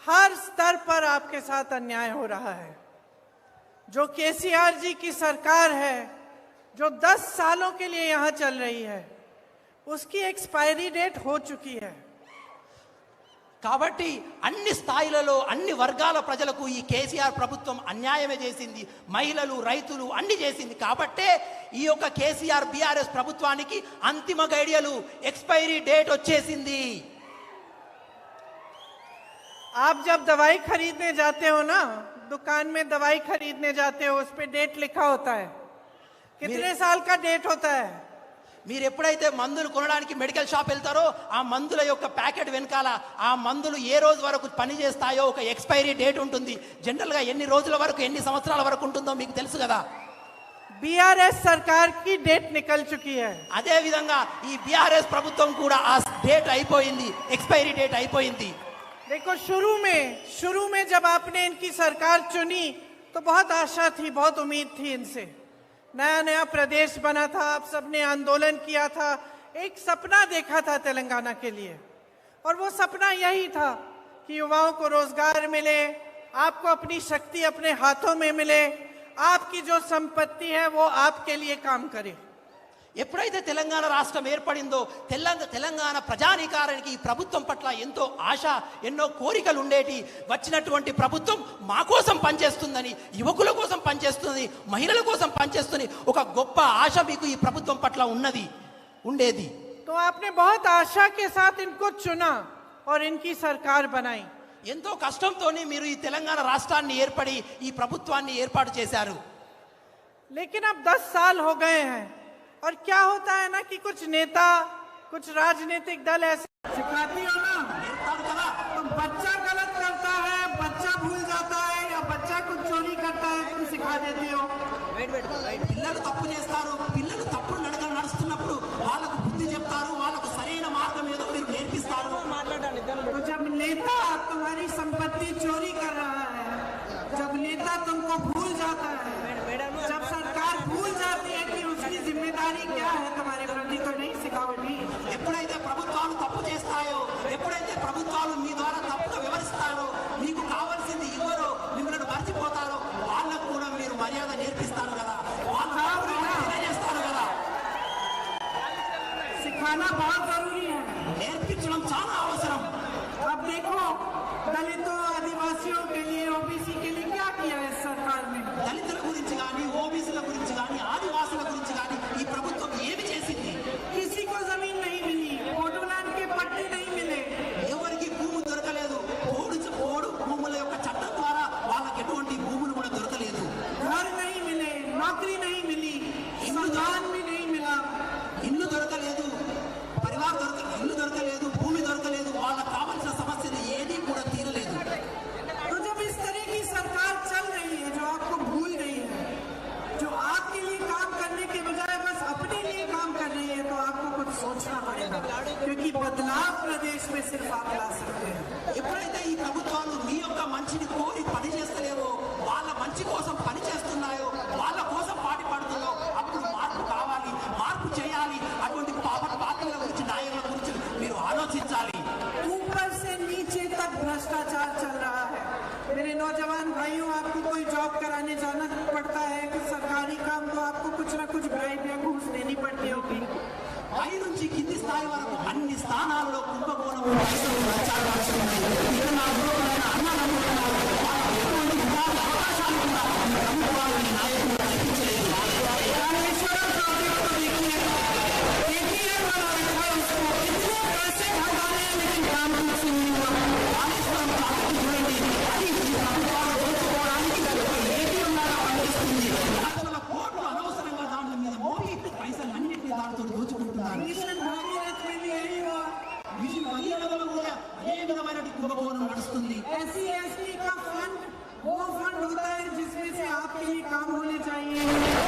S1: हर स्तर पर आपके साथ अन्याय हो रहा है। जो केसीआर जी की सरकार है, जो 10 सालों के लिए यहां चल रही है, उसकी एक्सपायरी डेट हो चुकी है।
S2: కాబట్టి అన్ని స్థాయిలలో అన్ని వర్గాల ప్రజలకు ఈ కేసీఆర్ ప్రభుత్వం అన్యాయమే చేసింది. మహిళలు, రైతులు అన్ని చేసింది. కాబట్టే ఈ యొక్క కేసీఆర్ బీఆర్ఎస్ ప్రభుత్వానికి అంతిమ గడియలు, ఎక్స్పైరీ డేట్ వచ్చేసింది.
S1: आप जब दवाई खरीदने जाते हो ना, दुकान में दवाई खरीदने जाते हो, उस पे डेट लिखा होता है, कितने साल का डेट होता है।
S2: మీరు ఎప్పుడైతే మందులు కొనడానికి మెడికల్ షాప్ వెళ్తారో ఆ మందుల యొక్క ప్యాకెట్ వెనకాల ఆ మందులు ఏ రోజు వరకు పని చేస్తాయో ఒక ఎక్స్పైరీ డేట్ ఉంటుంది. జనరల్గా ఎన్ని రోజుల వరకు, ఎన్ని సంవత్సరాల వరకు ఉంటుందో మీకు తెలుసు కదా.
S1: बीआरएस सरकार की डेट निकल चुकी है।
S2: అదే విధంగా ఈ బీఆర్ఎస్ ప్రభుత్వం కూడా ఆ డేట్ అయిపోయింది, ఎక్స్పైరీ డేట్ అయిపోయింది.
S1: देखो, शुरू में जब आपने इनकी सरकार चुनी तो बहुत आशा थी, बहुत उम्मीद थी इनसे। नया नया प्रदेश बना था, आप सबने आंदोलन किया था, एक सपना देखा था तेलंगाना के लिए, और वो सपना यही था कि युवाओं को रोजगार मिले, आपको अपनी शक्ति अपने हाथों में मिले, आपकी जो संपत्ति है वो आपके लिए काम करे।
S2: ఎప్పుడైతే తెలంగాణ రాష్ట్రం ఏర్పడిందో తెలంగాణ ప్రజానీకారానికి ఈ ప్రభుత్వం పట్ల ఎంతో ఆశ, ఎన్నో కోరికలు ఉండేటి. వచ్చినటువంటి ప్రభుత్వం మా కోసం పనిచేస్తుందని, యువకుల కోసం పనిచేస్తుంది, మహిళల కోసం పనిచేస్తుంది, ఒక గొప్ప ఆశ మీకు ఈ ప్రభుత్వం పట్ల ఉండేది.
S1: तो आपने बहुत आशा के साथ इनको चुना और इनकी सरकार बनाई।
S2: ఎంతో కష్టంతోనే మీరు ఈ తెలంగాణ రాష్ట్రాన్ని ఏర్పడి ఈ ప్రభుత్వాన్ని ఏర్పాటు చేశారు.
S1: लेकिन अब 10 साल हो गए हैं, और क्या होता है ना कि कुछ नेता, कुछ राजनीतिक दल ऐसे सिखाती हो ना, तो बच्चा गलत करता है, बच्चा भूल जाता है, या बच्चा कुछ चोरी करता है तो सिखा देती हो।
S2: పిల్లలు తప్పు చేస్తారు, పిల్లలు తప్పుడు నడకలు నడుస్తున్నప్పుడు వాళ్ళకు బుద్ధి చెప్తారు, వాళ్ళకు సరైన మార్గం ఏదో మీరు నేర్పిస్తారు.
S1: तो जब नेता तुम्हारी संपत्ति सिखाना बहुत जरूरी है।
S2: నేర్పించడం చాలా అవసరం.
S1: अब देखो दलितों आदिवासियों के लिए ओबीसी के लिए क्या किया है सरकार ने।
S2: దళితుల గురించి కానీ ఓబీసీల గురించి కానీ ఆదివాసుల గురించి కానీ ఈ ప్రభుత్వం ఏమి చేసింది?
S1: किसी को जमीन नहीं मिली, बोडोलैंड के पट्टे नहीं मिले,
S2: ఎవరికి భూమి దొరకలేదు. పోడు భూముల యొక్క చట్టం ద్వారా వాళ్ళకి ఎటువంటి భూములు కూడా దొరకలేదు.
S1: घर नहीं मिले, नौकरी नहीं मिली, सम्मान भी नहीं मिला।
S2: ఇల్లు దొరకలేదు, ఇల్లు దొరకలేదు, భూమి దొరకలేదు. వాళ్ళకి కావాల్సిన సమస్యలు ఏది కూడా తీరలేదు.
S1: तो जब इस तरह की सरकार चल रही है जो आपको भूल गई है, जो आपके लिए काम करने के बजाय बस अपने लिए काम कर रही है, तो आपको कुछ सोचना पड़ेगा, क्योंकि बदलाव प्रदेश में सिर्फ आप ला सकते हैं।
S2: ఎప్పుడైతే ఈ ప్రభుత్వాలు మీ యొక్క మంచిని కోరి పని చేస్తలేవో, వాళ్ళ మంచి కోసం పని చేస్తున్నాయో, వాళ్ళ కోసం పాటు పడుతుందో, అప్పుడు మార్పు కావాలి, మార్పు చేయాలి. అటువంటి పార్టీల గురించి నాయకుల గురించి మీరు ఆలోచించాలి.
S1: ऊपर से नीचे तक भ्रष्टाचार चल रहा है। मेरे नौजवान भाइयों, आपको कोई जॉब कराने जाना पड़ता है कि सरकारी काम, तो आपको कुछ ना कुछ ब्राइब या घूस देनी पड़ती होगी।
S2: పై నుంచి కింది స్థాయి వరకు అన్ని స్థానాల్లో కుంభకోణం పైసలు లంచాలు వస్తున్నాయి. ఇక్కడ నా దూరమైన అన్నదమ్ములు ఉన్నారు. వాళ్ళకి ఎటువంటి ఉపాధి అవకాశాలు కూడా ఈ ప్రభుత్వాలు ఈ నాయకులు కల్పించలేదు.
S1: रामेश्वरम प्रोजेक्ट को देखिए, KTR वाला रखा उसको, इतने पैसे भगाने लेकिन काम कुछ नहीं हुआ।
S2: రామేశ్వరం ప్రాజెక్టు చూడండి, అది ఈ ప్రభుత్వాలు దోచుకోవడానికి ఏటీఎం లాగా పనిచేస్తుంది. లక్షల కోట్లు అనవసరంగా దాని మీద మోగి పైసలన్నింటినీ దాంతో దోచుకుంటున్నారు.
S1: मिशन भागीरथ में भी यही हुआ।
S2: మిషన్ భగీరథలో కూడా అదే విధమైన కుంభకోణం నడుస్తుంది.
S1: SC/ST का फंड वो फंड होता है जिसमें से आपके लिए काम होने चाहिए,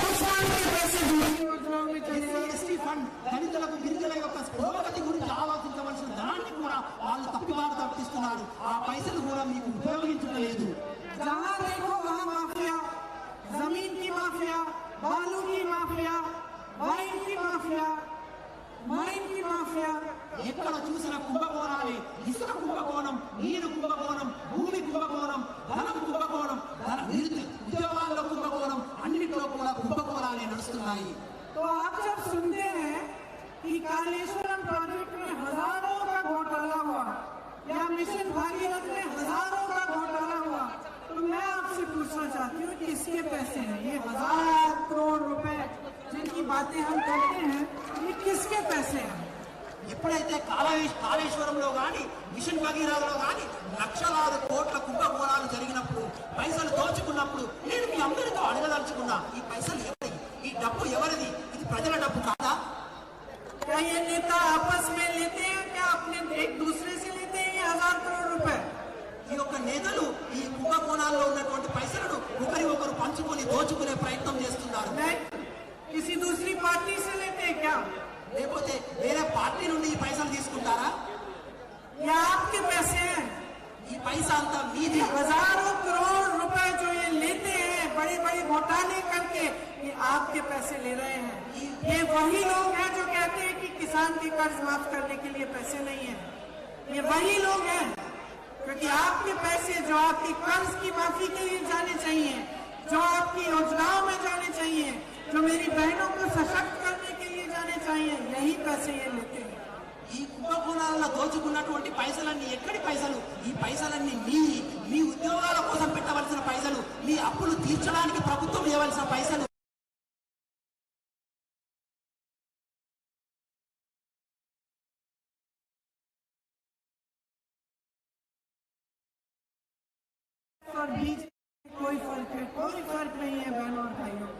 S1: उस फंड के पैसे दूसरी योजनाओं में चले जाते हैं।
S2: ఎస్సీ ఫండ్ దళితులకు గిరిజనుల యొక్క పురోగతి గురించి ఆలోచించవలసిన ధనాన్ని కూడా వాళ్ళు తప్పివారు తప్పిస్తున్నారు. ఆ పైసలు కూడా మీకు ఉపయోగించలేదు.
S1: जहाँ देखो वहाँ माफिया, जमीन की माफिया, बालू की माफिया, वाइन की माफिया, माइन की माफिया।
S2: ఎక్కడ చూసిన కుంభకోణాలే. ఇసుక కుంభకోణం, నీరు కుంభకోణం, భూమి కుంభకోణం, ధనం కుంభకోణం, ఉద్యోగాల్లో కుంభకోణం, అన్నింటిలో కూడా కుంభకోణాలే నడుస్తున్నాయి.
S1: तो आप जब सुनते हैं कि कालेश्वरम प्रोजेक्ट में हजारों का घोटाला हुआ या मिशन भागीरथ में हजारों का घोटाला हुआ, तो मैं आपसे पूछना चाहती हूँ कि इसके पैसे हैं, ये 1000 करोड़ रुपए जिनकी बातें हम करते हैं, ये किसके पैसे हैं?
S2: ఎప్పుడైతే కాళేశ్వరంలో కానీ మిషన్ భగీరథలో కానీ లక్షలాది కోట్ల కుంభకోణాలు జరిగినప్పుడు, పైసలు దోచుకున్నప్పుడు, నేను మీ అందరితో అడగదలుచుకున్నా, ఈ పైసలు ఎవరిది? ఈ డబ్బు ఎవరిది? ఇది ప్రజల డబ్బు కాదా?
S1: क्या ये नेता आपस में लेते हैं, क्या अपने एक दूसरे से लेते हैं ये 1000 करोड़ रुपए?
S2: ఈ యొక్క నేతలు ఈ కుంభకోణాల్లో ఉన్నటువంటి పైసలను ఒకరు పంచుకొని దోచుకునే ప్రయత్నం చేస్తున్నారు.
S1: नहीं, किसी दूसरी पार्टी से लेते हैं क्या?
S2: లేకపోతే వేరే పార్టీ నుండి ఈ పైసలు తీసుకుంటారా?
S1: ये आपके पैसे हैं।
S2: ఈ పైసా అంతా మీది.
S1: हजारों करोड़ रुपए जो ये लेते हैं बड़े बड़े घोटाले करके, ये आपके पैसे ले रहे हैं। ये वही लोग हैं जो कहते हैं कि किसान के कर्ज माफ करने के लिए पैसे नहीं है। ये वही लोग हैं, क्योंकि आपके पैसे जो आपकी कर्ज की माफी के लिए जाने चाहिए, जो आपकी योजनाओं में जाने चाहिए, जो मेरी बहनों को सशक्त करने के लिए जाने चाहिए, यही पैसे ये लेते हैं।
S2: ఈ కుంభకోణాలలో దోచుకున్నటువంటి పైసలన్నీ ఎక్కడి పైసలు? ఈ పైసలన్నీ మీ ఉద్యోగాల కోసం పెట్టవలసిన పైసలు, మీ అప్పులు తీర్చడానికి ప్రభుత్వం ఇవ్వవలసిన పైసలు.
S1: और बीच कोई फर्क नहीं है बहनों और भाइयों।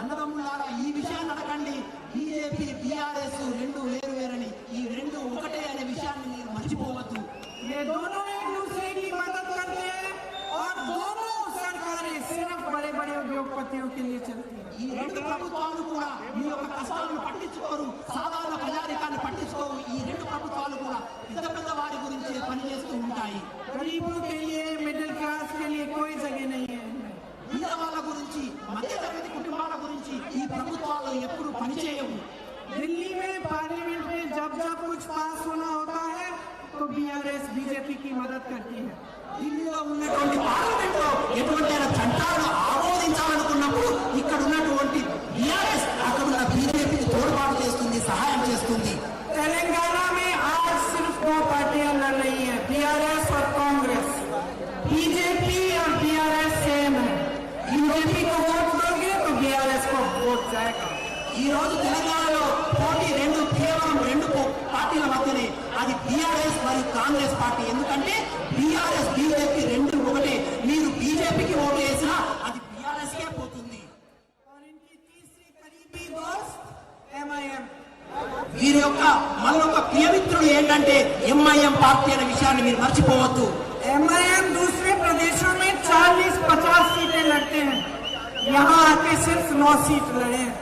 S2: అన్నదమ్ములారా, ఈ విషయాన్ని అడగండి. బీజేపీ బీఆర్ఎస్ రెండు వేరువేరని, ఈ రెండు ఒకటే అనే విషయాన్ని మీరు మర్చిపోవద్దు.
S1: ये दोनों एक दूसरे की मदद करते हैं और दोनों सरकारें सिर्फ बड़े बड़े उद्योगपतियों के लिए चलती हैं।
S2: ఈ రెండు ప్రభుత్వాలు కూడా మీ యొక్క కష్టాలను పట్టించుకోరు, సాధారణ ప్రజానికాన్ని పట్టించుకోవు. ఈ రెండు ప్రభుత్వాలు కూడా పెద్ద వారి గురించి పనిచేస్తూ ఉంటాయి.
S1: गरीबों के लिए, मिडिल क्लास के लिए कोई जगह नहीं है इनमें।
S2: బీద వాళ్ళ గురించి, మధ్యతరగతి కుటుంబాల గురించి ఈ ప్రభుత్వాలు ఎప్పుడు పనిచేయవు.
S1: दिल्ली में पार्लियामेंट में जब कुछ पास होना होता है तो बीआरएस बीजेपी की मदद करती है।
S2: ఢిల్లీలో ఉన్నటువంటి పార్లమెంట్ లో ఎటువంటి చట్టాలను ఆమోదించాలనుకున్నప్పుడు ఇక్కడ ఉన్నటువంటి బీఆర్ఎస్ అక్కడ ఉన్న బీజేపీకి తోడ్పాటు చేస్తుంది, సహాయం చేస్తుంది. అది బీఆర్ఎస్ మరియు కాంగ్రెస్ పార్టీ. ఎందుకంటే బీఆర్ఎస్ బీజేపీ రెండు ఒకటే. మీరు బీజేపీకి ఓటు వేసినా అది బీఆర్ఎస్ కే పోతుంది. వీరి యొక్క మరొక ప్రియమిత్రుడు ఏంటంటే ఎంఐఎం పార్టీ అనే విషయాన్ని మీరు మర్చిపోవద్దు.
S1: एमआईएम दूसरे प्रदेशों में 40-50 सीटें लड़ते हैं, यहाँ आके सिर्फ 9 सीट लड़े हैं.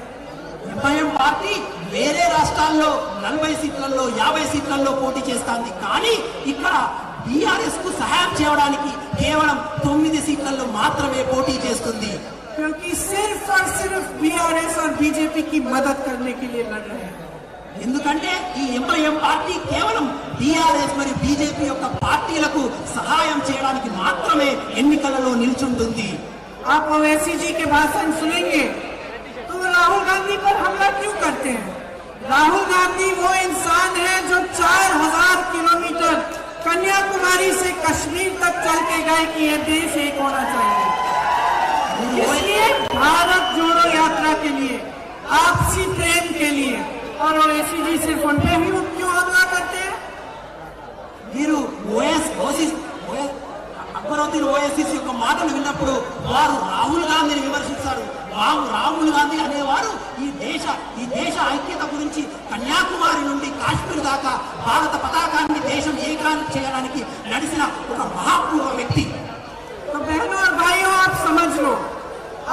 S2: ఎంఐఎం పార్టీ వేరే రాష్ట్రాల్లో 40 సీట్లలో 50 సీట్లలో పోటీ చేస్తుంది. కానీ ఇక్కడ బీఆర్ఎస్ కు సహాయం చేయడానికి కేవలం 9 సీట్లలో మాత్రమే పోటీ చేస్తుంది.
S1: क्योंकि सिर्फ और सिर्फ बीआरएस और बीजेपी की मदद करने के लिए लड़ रहे हैं.
S2: ఎందుకంటే ఈ ఎంఐఎం పార్టీ కేవలం బీఆర్ఎస్ మరియు బీజేపీ యొక్క పార్టీలకు సహాయం చేయడానికి మాత్రమే ఎన్నికలలో నిల్చుంటుంది.
S1: आप ओवैसी जी के भाषण सुनेंगे तो राहुल गांधी पर हमला क्यों करते हैं? राहुल गांधी वो इंसान है जो 4000 किलोमीटर कन्याकुमारी से कश्मीर तक चल के गए कि ये देश एक होना चाहिए. इसलिए भारत जोड़ो यात्रा के लिए, आपसी प्रेम के लिए, और ओवैसी जी सिर्फ उन पे ही क्यों हमला करते हैं?
S2: మీరు అక్బరుద్దీన్ ఓఎస్సీ యొక్క మాటలు విన్నప్పుడు వారు రాహుల్ గాంధీని విమర్శిస్తారు. రాహుల్ గాంధీ అనేవారు ఈ దేశ ఐక్యత గురించి కన్యాకుమారి నుండి కాశ్మీర్ దాకా భారత పతాకాన్ని దేశం ఏకాన్ని చేయడానికి నడిచిన ఒక మహాపూర్వ వ్యక్తి.
S1: तो बहनों और भाइयों, आप समझ लो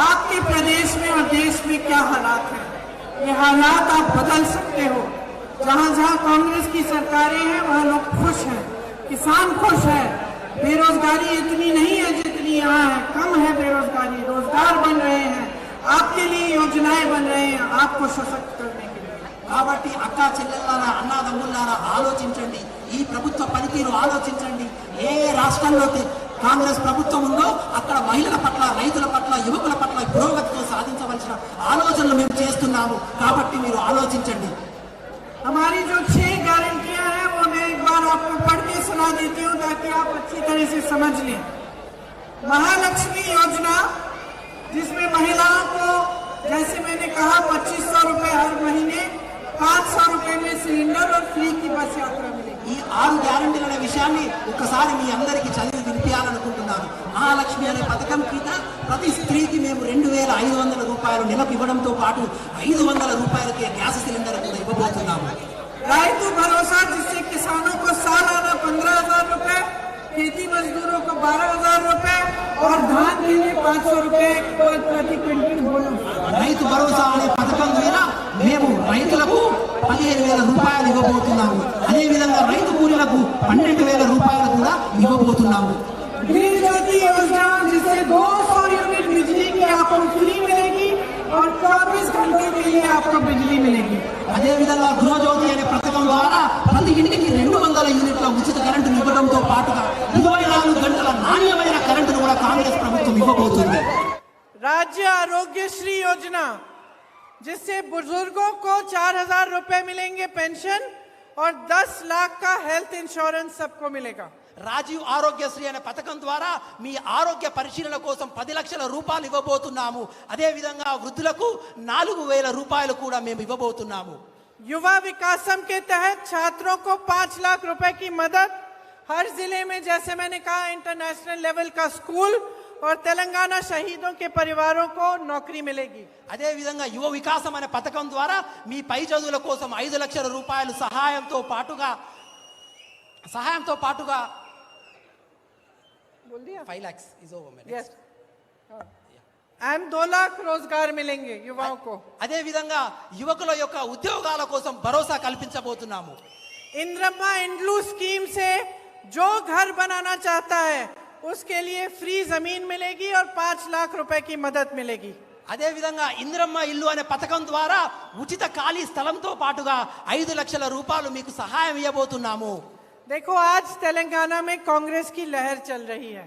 S1: आपके प्रदेश में और देश में क्या हालात हैं. ये हालात आप बदल सकते हो. जहाँ जहाँ कांग्रेस की सरकारें हैं वहाँ लोग खुश हैं, किसान खुश है, बेरोजगारी इतनी नहीं है जितनी यहाँ है, कम है बेरोजगारी, रोजगार बन रहे हैं, आपके लिए योजनाएं बन रहे हैं आपको सशक्त करने के लिए.
S2: కాబట్టి అక్క చెల్లెళ్ళారా అన్నాదమ్ములారా ఆలోచించండి. ఈ ప్రభుత్వ పనితీరు ఆలోచించండి. ఏ రాష్ట్రంలో కాంగ్రెస్ ప్రభుత్వం ఉందో అక్కడ మహిళల పట్ల, రైతుల పట్ల, యువకుల పట్ల పురోగతితో సాధించవలసిన ఆలోచనలు మేము చేస్తున్నాము. కాబట్టి మీరు ఆలోచించండి.
S1: हमारी जो 6 गारंटियां हैं वो मैं एक बार आपको पढ़ के सुना देती हूँ ताकि आप अच्छी तरह से समझ लें. महालक्ष्मी योजना, जिसमें महिलाओं को, जैसे मैंने कहा, 2500 रुपए हर महीने, 500 रुपए में सिलेंडर और फ्री की बस यात्रा मिलेगी.
S2: ఈ 6 గ్యారంటీల అనే విషయాన్ని ఒక్కసారి మీ అందరికీ చదివి వినిపించాలనుకుంటున్నాను. మహాలక్ష్మి అనే పథకం కింద ప్రతి స్త్రీకి మేము 2500 రూపాయలు నెలకు ఇవ్వడంతో పాటు 500 రూపాయలకే గ్యాస్ సిలిండర్ కూడా ఇవ్వబోతున్నాము.
S1: రైతు భరోసా, जिससे किसानों को सालाना 15000 रुपए, खेती मजदूरों को 12000 रुपए और धान के लिए 500 रुपए प्रति क्विंटल बोनस.
S2: రైతు భరోసా అనే పథకం ద్వారా మేము రైతులకు 15000 రూపాయలు ఇవ్వబోతున్నాము. అదేవిధంగా రైతు కూలీలకు 12000 రూపాయలు కూడా ఇవ్వబోతున్నాము.
S1: गृह ज्योति योजना, जिससे 200 यूनिट बिजली की आपको फ्री मिलेगी और 24 घंटे के लिए आपको बिजली मिलेगी.
S2: అదేవిధంగా గృహజ్యోతి అనే పథకం ద్వారా ప్రతి ఇంటికి 200 యూనిట్ల ఉచిత కరెంటును ఇవ్వడంతో పాటుగా 24 గంటల నాణ్యమైన కరెంటును కూడా కాంగ్రెస్ ప్రభుత్వం ఇవ్వబోతుంది.
S1: राज्य आरोग्यश्री योजना, जिससे बुजुर्गों को 4000 रुपए मिलेंगे पेंशन और 10 लाख का हेल्थ इंश्योरेंस सबको मिलेगा.
S2: రాజీవ్ ఆరోగ్యశ్రీ అనే పథకం ద్వారా మీ ఆరోగ్య పరిశీలన కోసం 10 లక్షల రూపాయలు ఇవ్వబోతున్నాము. అదేవిధంగా వృద్ధులకు 4000 రూపాయలు కూడా మేము ఇవ్వబోతున్నాము.
S1: युवा विकासम के तहत छात्रों को 5 लाख रुपए की मदद, हर जिले में, जैसे मैंने कहा, इंटरनेशनल लेवल का स्कूल और तेलंगाना शहीदों के परिवारों को नौकरी मिलेगी.
S2: అదేవిధంగా యువ వికాసం అనే పథకం ద్వారా మీ పై చదువుల కోసం 5 లక్షల రూపాయలు సహాయంతో పాటుగా
S1: बोल दिया
S2: 5 lakhs is over.
S1: Yes, and 2 lakh रोजगार मिलेंगे युवाओं को.
S2: అదేవిధంగా యువకుల యొక్క ఉద్యోగాల కోసం భరోసా కల్పించబోతున్నాము.
S1: इंद्रम्मा इंड्लू स्कीम से जो घर बनाना चाहता है उसके लिए फ्री जमीन मिलेगी और 5 लाख रुपए की मदद मिलेगी.
S2: అదేవిధంగా ఇంద్రమ్మ ఇల్లు అనే పథకం ద్వారా ఉచిత ఖాళీ స్థలంతో పాటుగా 5 లక్షల రూపాయలు మీకు సహాయం ఇవ్వబోతున్నాము.
S1: देखो, आज तेलंगाना में कांग्रेस की लहर चल रही है.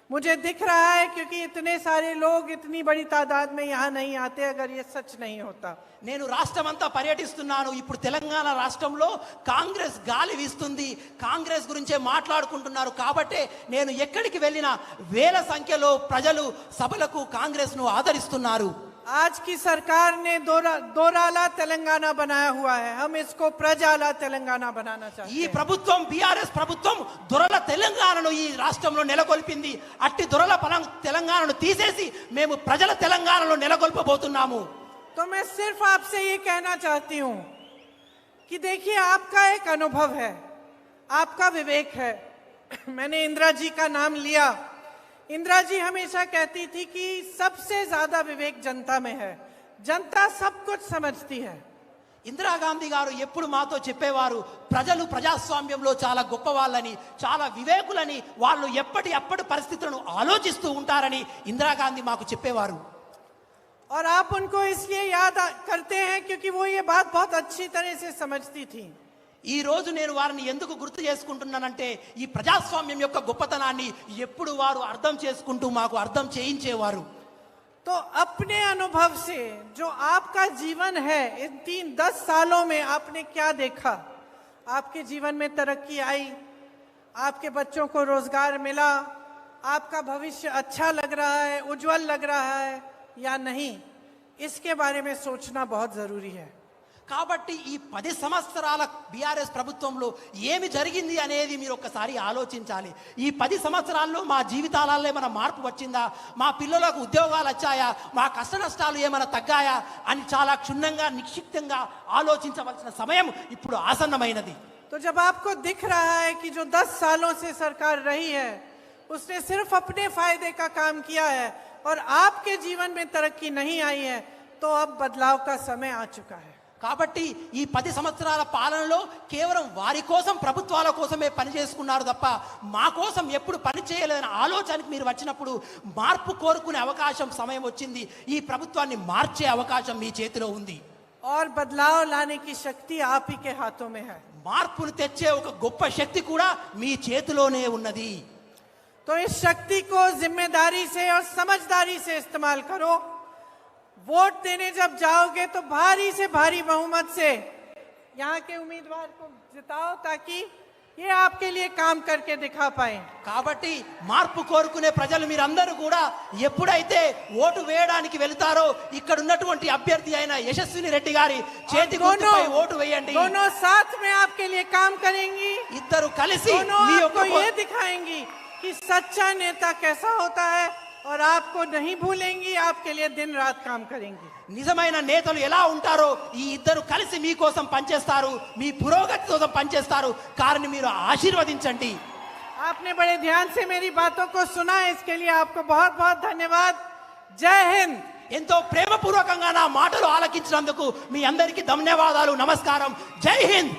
S1: मुझे दिख रहा है क्योंकि इतने सारे लोग इतनी बड़ी तादाद में यहाँ नहीं आते अगर ये सच नहीं होता.
S2: నేను రాష్ట్రమంతా పర్యటిస్తున్నాను. ఇప్పుడు తెలంగాణ రాష్ట్రంలో కాంగ్రెస్ గాలి వీస్తుంది. కాంగ్రెస్ గురించే మాట్లాడుకుంటున్నారు. కాబట్టి నేను ఎక్కడికి వెళ్ళినా వేల సంఖ్యలో ప్రజలు సభలకు కాంగ్రెస్ను ఆదరిస్తున్నారు.
S1: आज की सरकार ने दोराला तेलंगाना बनाया हुआ है, हम इसको प्रजाला तेलंगाना बनाना चाहते
S2: ఈ
S1: हैं।
S2: ప్రభుత్వం బీఆర్ఎస్ ప్రభుత్వం దొరల తెలంగాణను ఈ రాష్ట్రంలో నెలకొల్పింది. అట్టి దొరల తెలంగాణను తీసేసి మేము ప్రజల తెలంగాణలో నెలకొల్పబోతున్నాము.
S1: तो मैं सिर्फ आपसे ये कहना चाहती हूं कि देखिए, आपका एक अनुभव है, आपका विवेक है। मैंने इंदिरा जी का नाम लिया। इंदिरा जी हमेशा कहती थी कि सबसे ज्यादा विवेक जनता में है, जनता सब कुछ समझती है।
S2: ఇందిరాగాంధీ గారు ఎప్పుడు మాతో చెప్పేవారు, ప్రజలు ప్రజాస్వామ్యంలో చాలా గొప్ప వాళ్ళని, చాలా వివేకులని, వాళ్ళు ఎప్పటి పరిస్థితులను ఆలోచిస్తూ ఉంటారని ఇందిరాగాంధీ మాకు చెప్పేవారు.
S1: और आप उनको इसलिए याद करते हैं क्योंकि वो ये बात बहुत अच्छी तरह से समझती थी।
S2: ఈ రోజు నేను వారిని ఎందుకు గుర్తు చేసుకుంటున్నానంటే, ఈ ప్రజాస్వామ్యం యొక్క గొప్పతనాన్ని ఎప్పుడు వారు అర్థం చేసుకుంటూ మాకు అర్థం చేయించేవారు.
S1: तो अपने अनुभव से जो आपका जीवन है, इन 10 सालों में आपने क्या देखा? आपके जीवन में तरक्की आई, आपके बच्चों को रोजगार मिला, आपका भविष्य अच्छा लग रहा है, उज्जवल लग रहा है या नहीं, इसके बारे में सोचना बहुत जरूरी है।
S2: కాబట్టి ఈ 10 సంవత్సరాల బీఆర్ఎస్ ప్రభుత్వంలో ఏమి జరిగింది అనేది మీరు ఒక్కసారి ఆలోచించాలి. ఈ 10 సంవత్సరాల్లో మా జీవితాలలో ఏమైనా మార్పు వచ్చిందా, మా పిల్లలకు ఉద్యోగాలు వచ్చాయా, మా కష్ట నష్టాలు ఏమైనా తగ్గాయా అని చాలా క్షుణ్ణంగా నిక్షిప్తంగా ఆలోచించవలసిన సమయం ఇప్పుడు ఆసన్నమైనది.
S1: तो जब आपको दिख रहा है कि जो 10 सालों से सरकार रही है उसने सिर्फ अपने फायदे का काम किया है और आपके जीवन में तरक्की नहीं आई है, तो अब बदलाव का समय आ चुका है।
S2: కాబట్టి ఈ 10 సంవత్సరాల పాలనలో కేవలం వారి కోసం, ప్రభుత్వాల కోసమే పని చేసుకున్నారు తప్ప మా కోసం ఎప్పుడు పని చేయలేదనే ఆలోచనకి మీరు వచ్చినప్పుడు మార్పు కోరుకునే అవకాశం సమయం వచ్చింది. ఈ ప్రభుత్వాన్ని మార్చే అవకాశం మీ చేతిలో ఉంది.
S1: और बदलाव लाने की शक्ति आप ही के हाथों में है।
S2: మార్పును తెచ్చే ఒక గొప్ప శక్తి కూడా మీ చేతిలోనే ఉన్నది.
S1: तो इस शक्ति को जिम्मेदारी से और समझदारी से इस्तेमाल करो। वोट देने जब जाओगे तो भारी से भारी बहुमत से यहाँ के उम्मीदवार को जिताओ ताकि ये आपके लिए काम करके दिखा पाए।
S2: కాబట్టి మార్పు కోరుకునే ప్రజలు మీరందరూ కూడా ఎప్పుడైతే ఓటు వేయడానికి వెళ్తారో ఇక్కడ ఉన్నటువంటి అభ్యర్థి అయిన యశస్విని రెడ్డి గారి చేతి గుర్తుపై ఓటు వేయండి.
S1: दोनों साथ में आपके लिए काम करेंगी,
S2: ఇద్దరు కలిసి
S1: दोनों
S2: మీ
S1: आपको
S2: యొక్క
S1: ये दिखाएंगी कि सच्चा नेता कैसा होता है और आपको नहीं भूलेंगी, आपके लिए दिन रात काम करेंगी।
S2: నిజమైన నేతలు ఎలా ఉంటారో ఈ ఇద్దరు కలిసి మీకోసం పనిచేస్తారు, మీ పురోగతి కోసం పనిచేస్తారు. కారణం మీరు ఆశీర్వదించండి.
S1: आपने बड़े ध्यान से मेरी बातों को सुना, इसके लिए आपको बहुत बहुत धन्यवाद। जय हिंद।
S2: ఎంతో ప్రేమపూర్వకంగా నా మాటలు ఆలకించినందుకు మీ అందరికీ ధన్యవాదాలు. నమస్కారం. జై హింద్.